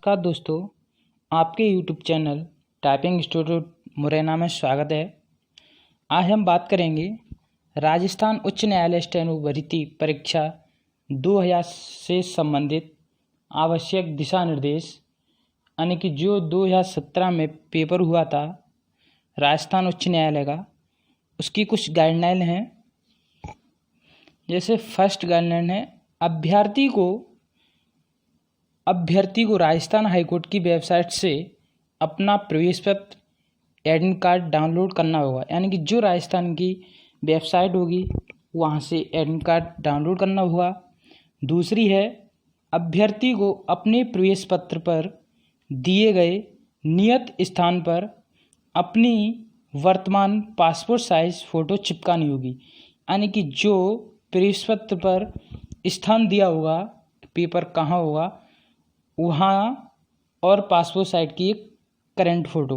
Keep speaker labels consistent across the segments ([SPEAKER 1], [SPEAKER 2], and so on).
[SPEAKER 1] नमस्कार दोस्तों, आपके YouTube channel typing studio Morena में स्वागत है। आज हम बात करेंगे राजस्थान उच्च न्यायालय स्टेनो भर्ती परीक्षा 2000 से संबंधित आवश्यक दिशा निर्देश, यानी कि जो 2017 में पेपर हुआ था राजस्थान उच्च न्यायालय का, उसकी कुछ गाइडलाइन हैं। जैसे फर्स्ट गाइडलाइन है, अभ्यर्थी को राजस्थान हाईकोर्ट की वेबसाइट से अपना प्रवेश पत्र एडमिट कार्ड डाउनलोड करना होगा। यानी कि जो राजस्थान की वेबसाइट होगी वहाँ से एडमिट कार्ड डाउनलोड करना होगा। दूसरी है, अभ्यर्थी को अपने प्रवेश पत्र पर दिए गए नियत स्थान पर अपनी वर्तमान पासपोर्ट साइज फ़ोटो चिपकानी होगी। यानी कि जो प्रवेश पत्र पर स्थान दिया होगा, पेपर कहाँ होगा वहाँ, और पासपोर्ट साइज की एक करंट फ़ोटो।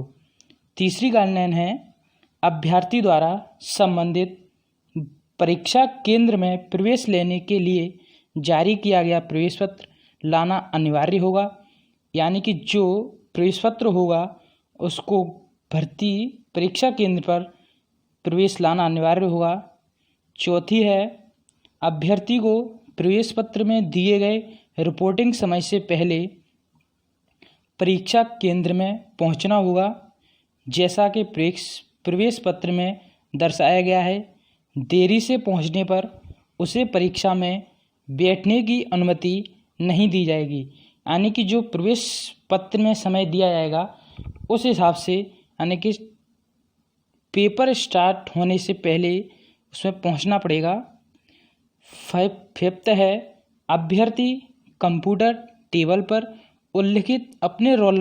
[SPEAKER 1] तीसरी गाइडलाइन है, अभ्यर्थी द्वारा संबंधित परीक्षा केंद्र में प्रवेश लेने के लिए जारी किया गया प्रवेश पत्र लाना अनिवार्य होगा। यानी कि जो प्रवेश पत्र होगा उसको भर्ती परीक्षा केंद्र पर प्रवेश लाना अनिवार्य होगा। चौथी है, अभ्यर्थी को प्रवेश पत्र में दिए गए रिपोर्टिंग समय से पहले परीक्षा केंद्र में पहुंचना होगा, जैसा कि प्रवेश पत्र में दर्शाया गया है। देरी से पहुंचने पर उसे परीक्षा में बैठने की अनुमति नहीं दी जाएगी। यानी कि जो प्रवेश पत्र में समय दिया जाएगा उस हिसाब से, यानी कि पेपर स्टार्ट होने से पहले उसमें पहुंचना पड़ेगा। फिफ्थ है, अभ्यर्थी कंप्यूटर टेबल पर उल्लिखित अपने रोल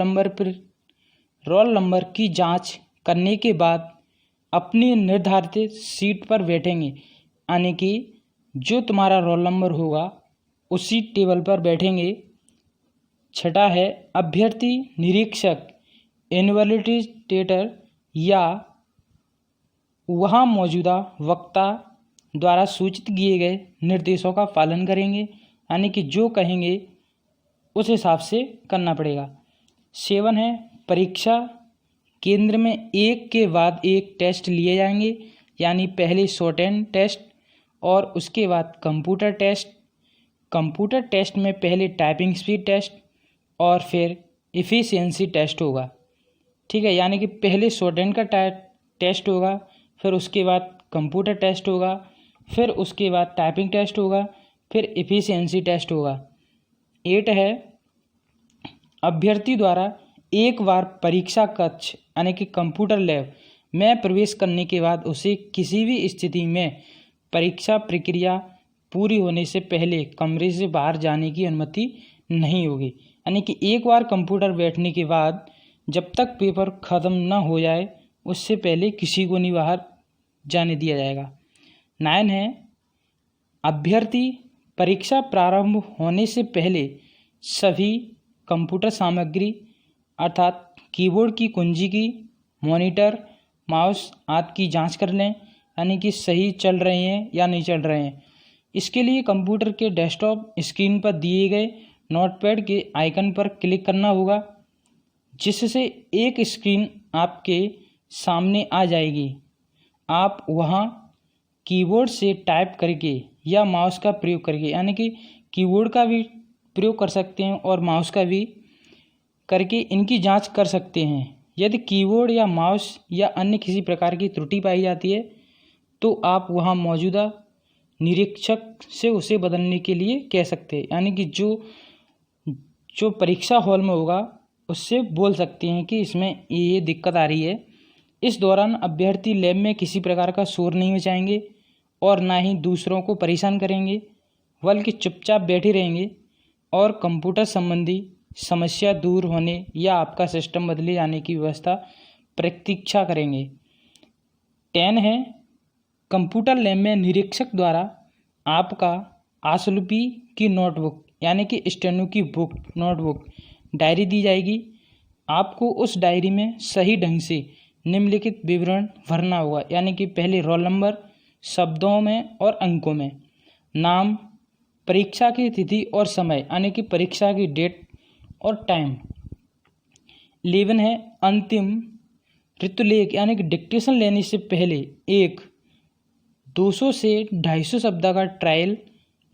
[SPEAKER 1] नंबर की जांच करने के बाद अपनी निर्धारित सीट पर बैठेंगे। यानी कि जो तुम्हारा रोल नंबर होगा उसी टेबल पर बैठेंगे। छठा है, अभ्यर्थी निरीक्षक इन्वेस्टिगेटर या वहाँ मौजूदा वक्ता द्वारा सूचित किए गए निर्देशों का पालन करेंगे। यानी कि जो कहेंगे उस हिसाब से करना पड़ेगा। 7 है, परीक्षा केंद्र में एक के बाद एक टेस्ट लिए जाएंगे। यानी पहले शॉर्ट हैंड टेस्ट और उसके बाद कंप्यूटर टेस्ट। कंप्यूटर टेस्ट में पहले टाइपिंग स्पीड टेस्ट और फिर एफिशिएंसी टेस्ट होगा। ठीक है, यानी कि पहले शॉर्ट हैंड का टेस्ट होगा, फिर उसके बाद कंप्यूटर टेस्ट होगा, फिर उसके बाद टाइपिंग टेस्ट होगा, फिर एफिशिएंसी टेस्ट होगा। 8 है, अभ्यर्थी द्वारा एक बार परीक्षा कक्ष यानी कि कंप्यूटर लैब में प्रवेश करने के बाद उसे किसी भी स्थिति में परीक्षा प्रक्रिया पूरी होने से पहले कमरे से बाहर जाने की अनुमति नहीं होगी। यानी कि एक बार कंप्यूटर बैठने के बाद जब तक पेपर ख़त्म न हो जाए उससे पहले किसी को नहीं बाहर जाने दिया जाएगा। 9 है, अभ्यर्थी परीक्षा प्रारंभ होने से पहले सभी कंप्यूटर सामग्री अर्थात कीबोर्ड की कुंजी की, मॉनिटर, माउस आदि की जांच कर लें। यानी कि सही चल रहे हैं या नहीं चल रहे हैं। इसके लिए कंप्यूटर के डेस्कटॉप स्क्रीन पर दिए गए नोटपैड के आइकन पर क्लिक करना होगा, जिससे एक स्क्रीन आपके सामने आ जाएगी। आप वहां कीबोर्ड से टाइप करके या माउस का प्रयोग करके, यानी कि कीबोर्ड का भी प्रयोग कर सकते हैं और माउस का भी करके इनकी जांच कर सकते हैं। यदि कीबोर्ड या माउस या अन्य किसी प्रकार की त्रुटि पाई जाती है तो आप वहां मौजूदा निरीक्षक से उसे बदलने के लिए कह सकते हैं। यानी कि जो परीक्षा हॉल में होगा उससे बोल सकते हैं कि इसमें ये दिक्कत आ रही है। इस दौरान अभ्यर्थी लैब में किसी प्रकार का शोर नहीं मचाएंगे और ना ही दूसरों को परेशान करेंगे, बल्कि चुपचाप बैठे रहेंगे और कंप्यूटर संबंधी समस्या दूर होने या आपका सिस्टम बदले जाने की व्यवस्था प्रतीक्षा करेंगे। 10 है, कंप्यूटर लैब में निरीक्षक द्वारा आपका आशुलिपि की नोटबुक यानी कि स्टेनो की बुक, नोटबुक, डायरी दी जाएगी। आपको उस डायरी में सही ढंग से निम्नलिखित विवरण भरना होगा। यानी कि पहले रोल नंबर शब्दों में और अंकों में, नाम, परीक्षा की तिथि और समय यानी कि परीक्षा की डेट और टाइम, 11 है अंतिम ऋतुलेख यानी कि डिक्टेशन लेने से पहले एक 200 से 250 शब्द का ट्रायल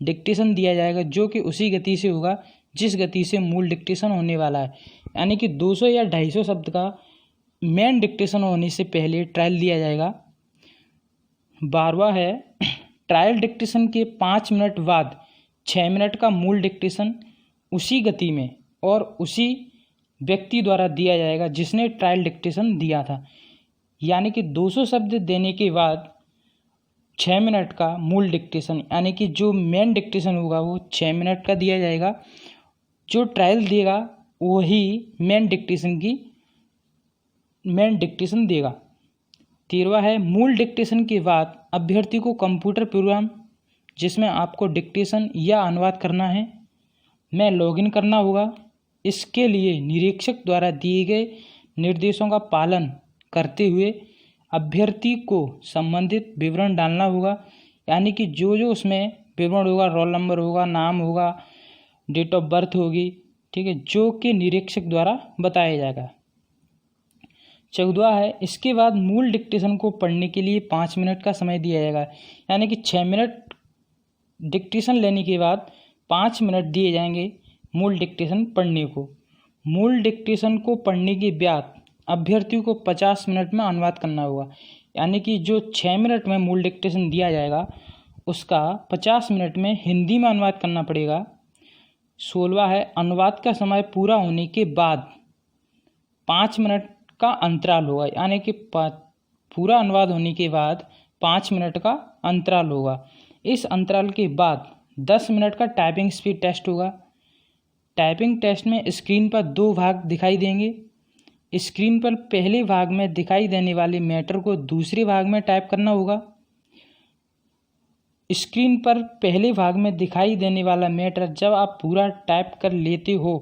[SPEAKER 1] डिक्टेशन दिया जाएगा, जो कि उसी गति से होगा जिस गति से मूल डिक्टेशन होने वाला है। यानी कि 200 या 250 शब्द का मेन डिक्टेशन होने से पहले ट्रायल दिया जाएगा। 12वां है ट्रायल डिक्टेशन के 5 मिनट बाद 6 मिनट का मूल डिक्टेशन उसी गति में और उसी व्यक्ति द्वारा दिया जाएगा जिसने ट्रायल डिक्टेशन दिया था। यानी कि 200 शब्द देने के बाद 6 मिनट का मूल डिक्टेशन यानी कि जो मेन डिक्टेशन होगा वो 6 मिनट का दिया जाएगा। जो ट्रायल देगा वही मेन डिक्टेशन देगा। 13वां है मूल डिक्टेशन के बाद अभ्यर्थी को कंप्यूटर प्रोग्राम जिसमें आपको डिक्टेशन या अनुवाद करना है में लॉगिन करना होगा। इसके लिए निरीक्षक द्वारा दिए गए निर्देशों का पालन करते हुए अभ्यर्थी को संबंधित विवरण डालना होगा। यानी कि जो उसमें विवरण होगा, रोल नंबर होगा, नाम होगा, डेट ऑफ बर्थ होगी, ठीक है, जो कि निरीक्षक द्वारा बताया जाएगा। 14वां है इसके बाद मूल डिक्टेशन को पढ़ने के लिए 5 मिनट का समय दिया जाएगा। यानी कि 6 मिनट डिक्टेशन लेने के बाद 5 मिनट दिए जाएंगे मूल डिक्टेशन पढ़ने को। मूल डिक्टेशन को पढ़ने के बाद अभ्यर्थियों को 50 मिनट में अनुवाद करना होगा। यानी कि जो 6 मिनट में मूल डिक्टेशन दिया जाएगा उसका 50 मिनट में हिंदी में अनुवाद करना पड़ेगा। 16वां है अनुवाद का समय पूरा होने के बाद 5 मिनट का अंतराल होगा। यानी कि पूरा अनुवाद होने के बाद 5 मिनट का अंतराल होगा। इस अंतराल के बाद 10 मिनट का टाइपिंग स्पीड टेस्ट होगा। टाइपिंग टेस्ट में स्क्रीन पर 2 भाग दिखाई देंगे। स्क्रीन पर पहले भाग में दिखाई देने वाले मैटर को दूसरे भाग में टाइप करना होगा। स्क्रीन पर पहले भाग में दिखाई देने वाला मैटर जब आप पूरा टाइप कर लेते हो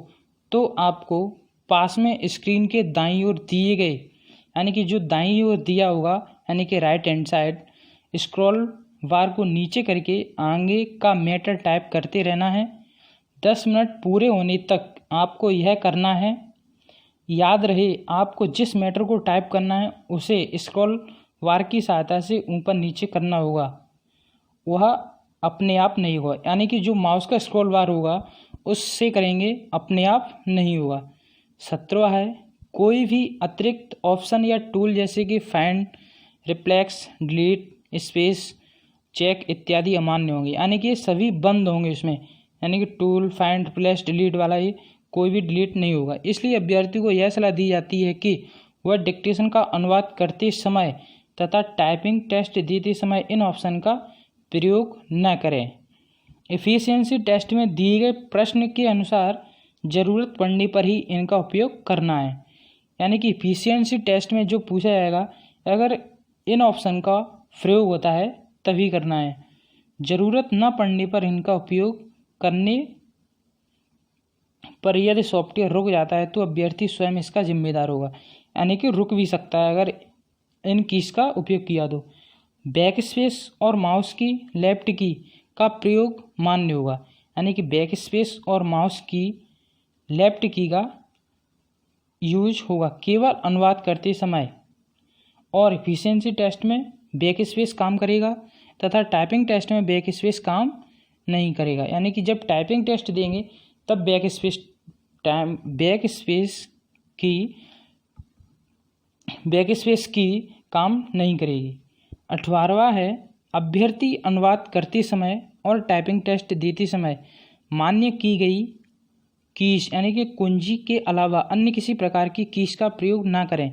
[SPEAKER 1] तो आपको पास में स्क्रीन के दाईं ओर दिए गए यानी कि जो दाईं ओर दिया होगा यानी कि राइट हैंड साइड स्क्रॉल बार को नीचे करके आगे का मैटर टाइप करते रहना है। 10 मिनट पूरे होने तक आपको यह करना है। याद रहे आपको जिस मैटर को टाइप करना है उसे स्क्रॉल बार की सहायता से ऊपर नीचे करना होगा, वह अपने आप नहीं होगा। यानी कि जो माउस का स्क्रॉल बार होगा उससे करेंगे, अपने आप नहीं होगा। 17वां है कोई भी अतिरिक्त ऑप्शन या टूल जैसे कि find, replace, delete, space, check इत्यादि अमान्य होंगे। यानी कि ये सभी बंद होंगे इसमें। यानी कि टूल, फाइंड, रिप्लेस, डिलीट वाला ये कोई भी डिलीट नहीं होगा। इसलिए अभ्यर्थी को यह सलाह दी जाती है कि वह डिक्टेशन का अनुवाद करते समय तथा टाइपिंग टेस्ट देते समय इन ऑप्शन का प्रयोग न करें। एफिशिएंसी टेस्ट में दिए गए प्रश्न के अनुसार ज़रूरत पड़ने पर ही इनका उपयोग करना है। यानी कि एफिशिएंसी टेस्ट में जो पूछा जाएगा अगर इन ऑप्शन का प्रयोग होता है तभी करना है। ज़रूरत न पड़ने पर इनका उपयोग करने पर यदि सॉफ्टवेयर रुक जाता है तो अभ्यर्थी स्वयं इसका जिम्मेदार होगा। यानी कि रुक भी सकता है अगर इन कीज का उपयोग किया तो। बैक स्पेस और माउस की लेफ्ट की का प्रयोग मान्य होगा। यानी कि बैक स्पेस और माउस की लेफ्ट की का यूज होगा केवल अनुवाद करते समय। और एफिशिएंसी टेस्ट में बैक स्पेस काम करेगा तथा टाइपिंग टेस्ट में बैक स्पेस काम नहीं करेगा। यानी कि जब टाइपिंग टेस्ट देंगे तब बैक स्पेस की काम नहीं करेगी। 18वां है अभ्यर्थी अनुवाद करते समय और टाइपिंग टेस्ट देते समय मान्य की गई कीज यानी कि कुंजी के अलावा अन्य किसी प्रकार की कीज का प्रयोग ना करें।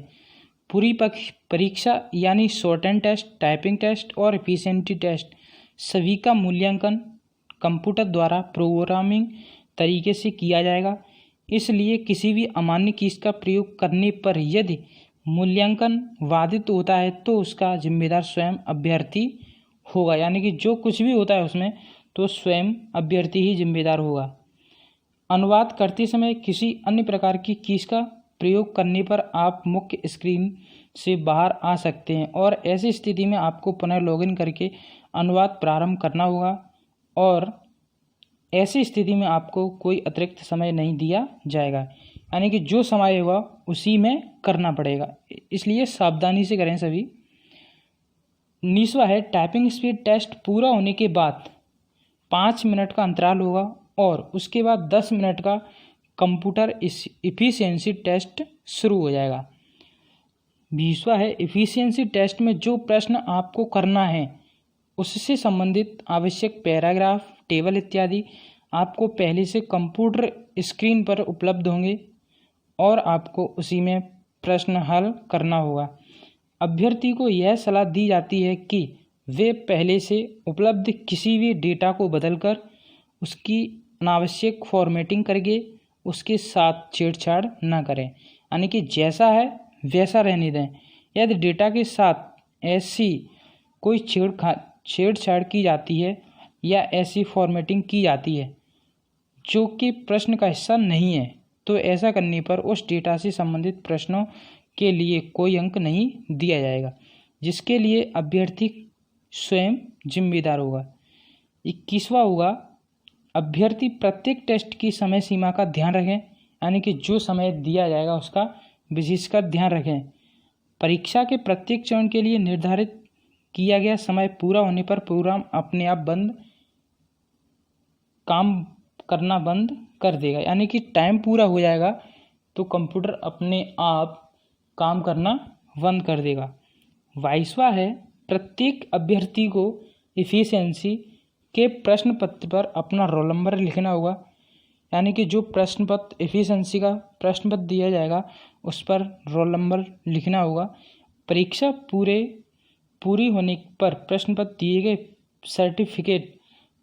[SPEAKER 1] पूरी परीक्षा यानी shorthand test, typing test और एफिशिएंसी टेस्ट सभी का मूल्यांकन कंप्यूटर द्वारा प्रोग्रामिंग तरीके से किया जाएगा। इसलिए किसी भी अमान्य कीज का प्रयोग करने पर यदि मूल्यांकन बाधित होता है तो उसका जिम्मेदार स्वयं अभ्यर्थी होगा। यानी कि जो कुछ भी होता है उसमें तो स्वयं अभ्यर्थी ही जिम्मेदार होगा। अनुवाद करते समय किसी अन्य प्रकार की कीज का प्रयोग करने पर आप मुख्य स्क्रीन से बाहर आ सकते हैं और ऐसी स्थिति में आपको पुनः लॉगिन करके अनुवाद प्रारंभ करना होगा और ऐसी स्थिति में आपको कोई अतिरिक्त समय नहीं दिया जाएगा। यानी कि जो समय होगा उसी में करना पड़ेगा, इसलिए सावधानी से करें सभी। 19वां है टाइपिंग स्पीड टेस्ट पूरा होने के बाद 5 मिनट का अंतराल होगा और उसके बाद 10 मिनट का कंप्यूटर इफ़िशियंसी टेस्ट शुरू हो जाएगा। 20वां है इफ़िशियंसी टेस्ट में जो प्रश्न आपको करना है उससे संबंधित आवश्यक पैराग्राफ, टेबल इत्यादि आपको पहले से कंप्यूटर स्क्रीन पर उपलब्ध होंगे और आपको उसी में प्रश्न हल करना होगा। अभ्यर्थी को यह सलाह दी जाती है कि वे पहले से उपलब्ध किसी भी डेटा को बदलकर उसकी अनावश्यक फॉर्मेटिंग करके उसके साथ छेड़छाड़ न करें, यानी कि जैसा है वैसा रहने दें। यदि डेटा के साथ ऐसी कोई छेड़छाड़ की जाती है या ऐसी फॉर्मेटिंग की जाती है जो कि प्रश्न का हिस्सा नहीं है, तो ऐसा करने पर उस डेटा से संबंधित प्रश्नों के लिए कोई अंक नहीं दिया जाएगा, जिसके लिए अभ्यर्थी स्वयं जिम्मेदार होगा। 21वां होगा अभ्यर्थी प्रत्येक टेस्ट की समय सीमा का ध्यान रखें, यानी कि जो समय दिया जाएगा उसका विशेषकर ध्यान रखें। परीक्षा के प्रत्येक चरण के लिए निर्धारित किया गया समय पूरा होने पर प्रोग्राम अपने आप काम करना बंद कर देगा, यानी कि टाइम पूरा हो जाएगा तो कंप्यूटर अपने आप काम करना बंद कर देगा। 22वां है प्रत्येक अभ्यर्थी को इफ़िशियंसी के प्रश्न पत्र पर अपना रोल नंबर लिखना होगा, यानी कि जो प्रश्न पत्र इफ़िशियंसी का प्रश्न पत्र दिया जाएगा उस पर रोल नंबर लिखना होगा। परीक्षा पूरी होने पर प्रश्न पत्र दिए गए सर्टिफिकेट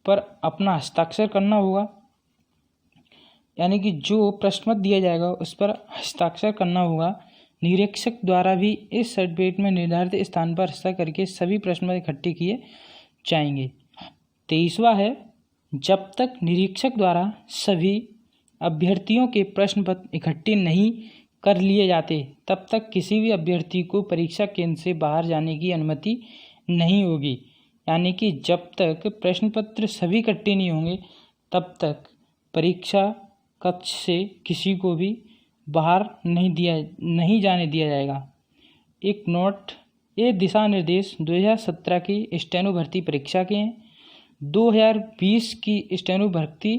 [SPEAKER 1] पर अपना हस्ताक्षर करना होगा, यानी कि जो प्रश्न पत्र दिया जाएगा उस पर हस्ताक्षर करना होगा। निरीक्षक द्वारा भी इस सर्टिफिकेट में निर्धारित स्थान पर हस्ताक्षर करके सभी प्रश्न पत्र इकट्ठे किए जाएंगे। 23वां है जब तक निरीक्षक द्वारा सभी अभ्यर्थियों के प्रश्न पत्र इकट्ठे नहीं कर लिए जाते तब तक किसी भी अभ्यर्थी को परीक्षा केंद्र से बाहर जाने की अनुमति नहीं होगी, यानी कि जब तक प्रश्न पत्र सभी इकट्ठे नहीं होंगे तब तक परीक्षा कक्ष से किसी को भी बाहर नहीं जाने दिया जाएगा। एक नोट, ये दिशा निर्देश 2017 की स्टेनो भर्ती परीक्षा के हैं। 2020 की स्टेनो भर्ती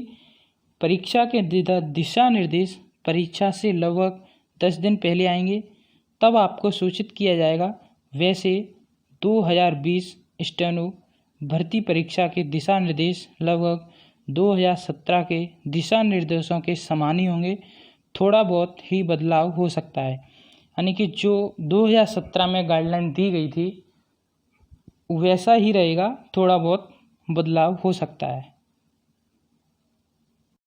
[SPEAKER 1] परीक्षा के दिशा निर्देश परीक्षा से लगभग 10 दिन पहले आएंगे, तब आपको सूचित किया जाएगा। वैसे 2020 स्टेनो भर्ती परीक्षा के दिशा निर्देश लगभग 2017 के दिशा निर्देशों के समान ही होंगे, थोड़ा बहुत ही बदलाव हो सकता है, यानी कि जो 2017 में गाइडलाइन दी गई थी वैसा ही रहेगा, थोड़ा बहुत बदलाव हो सकता है।